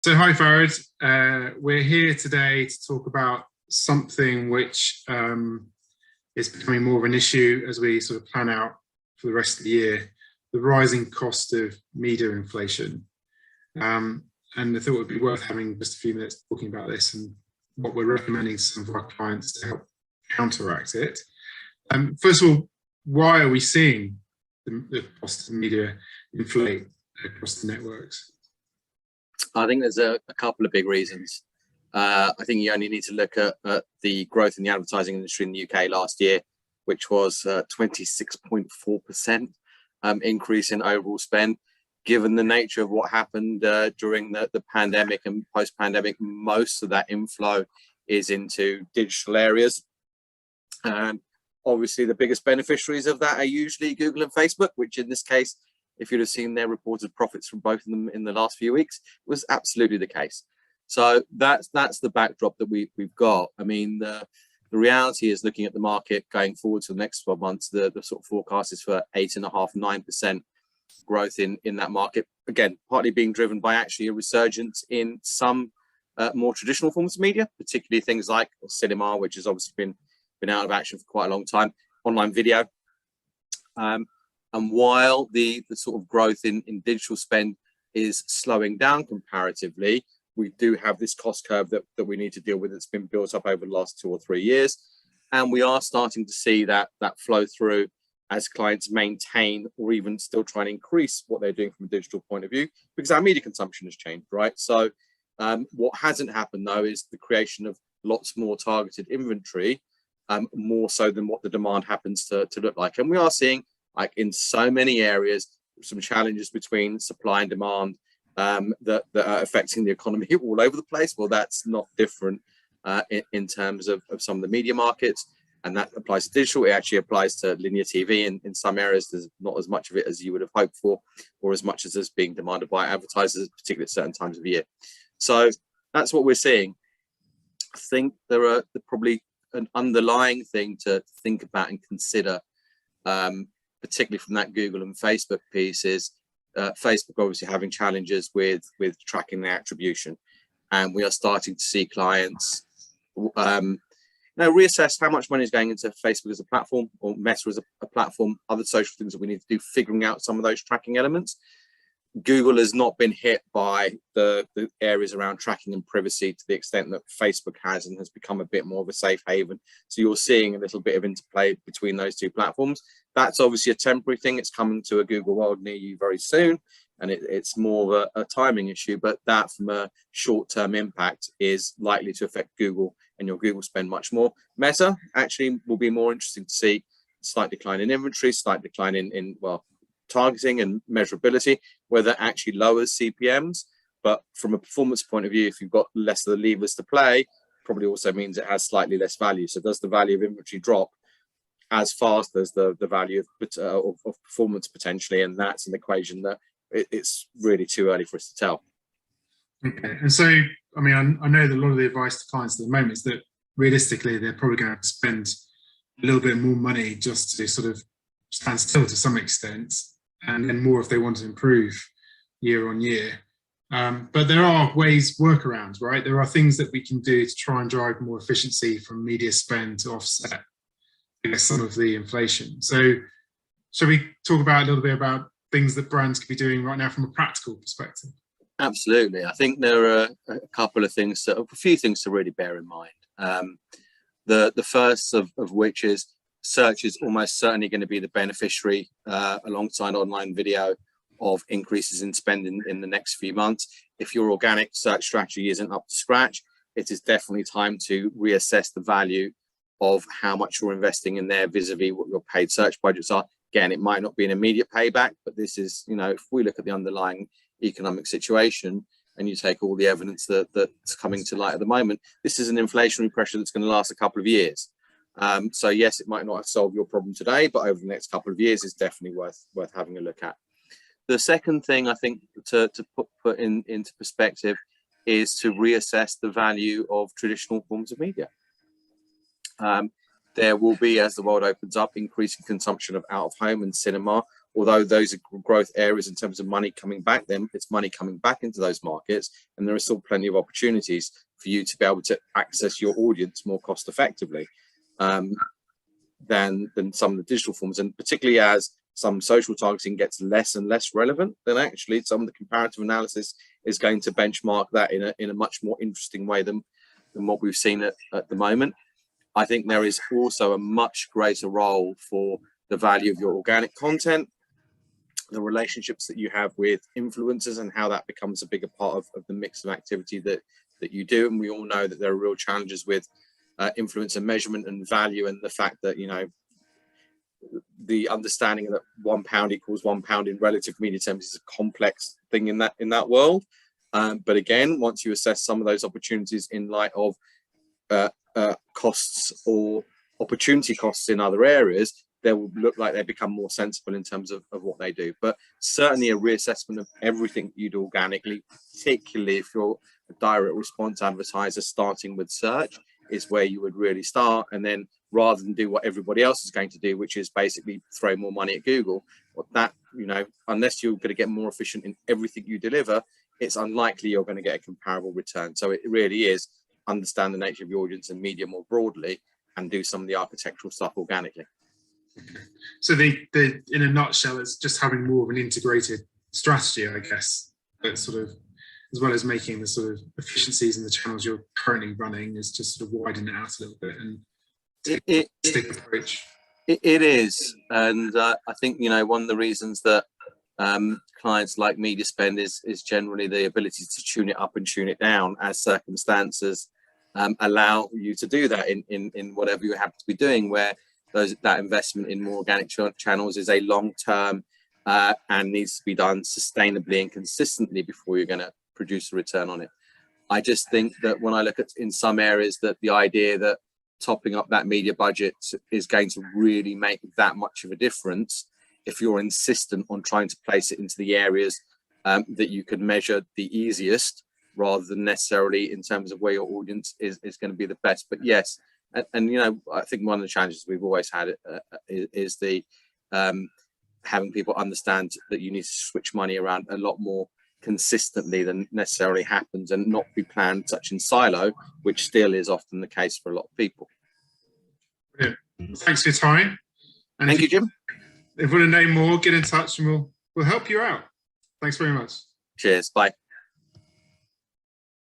So hi Farhad, we're here today to talk about something which is becoming more of an issue as we sort of plan out for the rest of the year, the rising cost of media inflation. And I thought it would be worth having just a few minutes talking about this and what we're recommending to some of our clients to help counteract it. First of all, why are we seeing the cost of media inflate across the networks? I think there's a couple of big reasons. I think you only need to look at the growth in the advertising industry in the UK last year, which was 26.4% increase in overall spend. Given the nature of what happened during the pandemic and post-pandemic, most of that inflow is into digital areas. And obviously the biggest beneficiaries of that are usually Google and Facebook, which in this case, if you'd have seen their reported profits from both of them in the last few weeks, was absolutely the case. So that's the backdrop that we've got. I mean, the reality is, looking at the market going forward to the next 12 months, the sort of forecast is for 8.5%, 9% growth in that market. Again, partly being driven by actually a resurgence in some more traditional forms of media, particularly things like cinema, which has obviously been out of action for quite a long time, online video. And while the sort of growth in digital spend is slowing down comparatively, we do have this cost curve that we need to deal with that's been built up over the last 2 or 3 years. And we are starting to see that flow through as clients maintain or even still try and increase what they're doing from a digital point of view, because our media consumption has changed, right? So what hasn't happened, though, is the creation of lots more targeted inventory, more so than what the demand happens to look like. And we are seeing, like in so many areas, some challenges between supply and demand that are affecting the economy all over the place. Well, that's not different in terms of some of the media markets, and that applies to digital. It actually applies to linear TV. In some areas, there's not as much of it as you would have hoped for, or as much as is being demanded by advertisers, particularly at certain times of the year. So that's what we're seeing. I think there are probably an underlying thing to think about and consider, particularly from that Google and Facebook piece, is Facebook obviously having challenges with tracking their attribution, and we are starting to see clients reassess how much money is going into Facebook as a platform, or Meta as a platform, other social things that we need to do, figuring out some of those tracking elements. Google has not been hit by the areas around tracking and privacy to the extent that Facebook has, and has become a bit more of a safe haven. So you're seeing a little bit of interplay between those two platforms. That's obviously a temporary thing. It's coming to a Google World near you very soon, and it's more of a timing issue, but that from a short-term impact is likely to affect Google and your Google spend much more. Meta actually will be more interesting to see. Slight decline in inventory, slight decline in targeting and measurability, whether it actually lowers CPMs. But from a performance point of view, if you've got less of the levers to play, probably also means it has slightly less value. So does the value of inventory drop as fast as the value of performance potentially? And that's an equation that it's really too early for us to tell. Okay, and so, I mean, I know that a lot of the advice to clients at the moment is that realistically, they're probably going to have to spend a little bit more money just to sort of stand still to some extent, and then more if they want to improve year on year. But there are workarounds, right? There are things that we can do to try and drive more efficiency from media spend to offset, I guess, some of the inflation. So shall we talk about a little bit about things that brands could be doing right now from a practical perspective? Absolutely. I think there are a couple of things, a few things to really bear in mind. The first of which is search is almost certainly going to be the beneficiary alongside online video of increases in spend in the next few months. If your organic search strategy isn't up to scratch, it is definitely time to reassess the value of how much you're investing in there vis-a-vis what your paid search budgets are. Again, it might not be an immediate payback, but this is, if we look at the underlying economic situation and you take all the evidence that's coming to light at the moment, this is an inflationary pressure that's going to last a couple of years. So yes, it might not solve your problem today, but over the next couple of years, it's definitely worth having a look at. The second thing I think to put into perspective is to reassess the value of traditional forms of media. There will be, as the world opens up, increasing consumption of out-of-home and cinema, although those are growth areas in terms of money coming back, then it's money coming back into those markets, and there are still plenty of opportunities for you to be able to access your audience more cost effectively than some of the digital forms. And particularly as some social targeting gets less and less relevant, then actually some of the comparative analysis is going to benchmark that in a much more interesting way than what we've seen at the moment. I think there is also a much greater role for the value of your organic content, the relationships that you have with influencers, and how that becomes a bigger part of the mix of activity that you do. And we all know that there are real challenges with influencer measurement and value, and the fact that, you know, the understanding that £1 equals £1 in relative media terms is a complex thing in that world. But again, once you assess some of those opportunities in light of costs or opportunity costs in other areas, they will look like they become more sensible in terms of what they do. But certainly a reassessment of everything you do organically, particularly if you're a direct response advertiser starting with search, is where you would really start. And then rather than do what everybody else is going to do, which is basically throw more money at Google, that, you know, unless you're going to get more efficient in everything you deliver, it's unlikely you're going to get a comparable return. So it really is understand the nature of your audience and media more broadly, and do some of the architectural stuff organically. Okay. So in a nutshell, it's just having more of an integrated strategy, I guess, that sort of, as well as making the sort of efficiencies in the channels you're currently running, is just sort of widen it out a little bit and take a stick approach. It is, and I think, you know, one of the reasons that clients like media spend is generally the ability to tune it up and tune it down as circumstances allow you to do that in whatever you happen to be doing, where that investment in more organic channels is a long-term and needs to be done sustainably and consistently before you're going to produce a return on it. I just think that when I look at in some areas that the idea that topping up that media budget is going to really make that much of a difference, if you're insistent on trying to place it into the areas that you can measure the easiest, rather than necessarily in terms of where your audience is going to be the best. But yes, and you know, I think one of the challenges we've always had is the having people understand that you need to switch money around a lot more consistently than necessarily happens, and not be planned such in silo, which still is often the case for a lot of people. Brilliant. Thanks for your time. And thank you, Jim. If you want to know more, get in touch and we'll help you out. Thanks very much. Cheers. Bye.